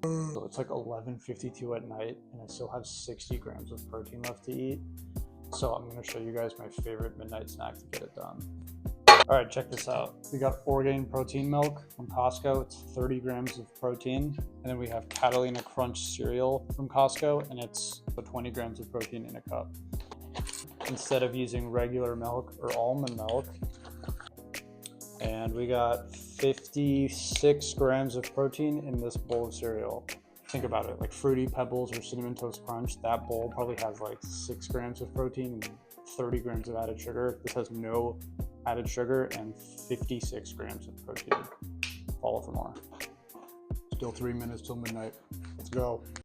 So it's like 11:52 at night and I still have 60 grams of protein left to eat. So I'm gonna show you guys my favorite midnight snack to get it done. All right, check this out. We got Orgain protein milk from Costco. It's 30 grams of protein. And then we have Catalina Crunch cereal from Costco, and it's 20 grams of protein in a cup. Instead of using regular milk or almond milk. And we got 56 grams of protein in this bowl of cereal. Think about it, like Fruity Pebbles or Cinnamon Toast Crunch, that bowl probably has like 6 grams of protein and 30 grams of added sugar. This has no added sugar and 56 grams of protein. Follow for more. Still 3 minutes till midnight. Let's go.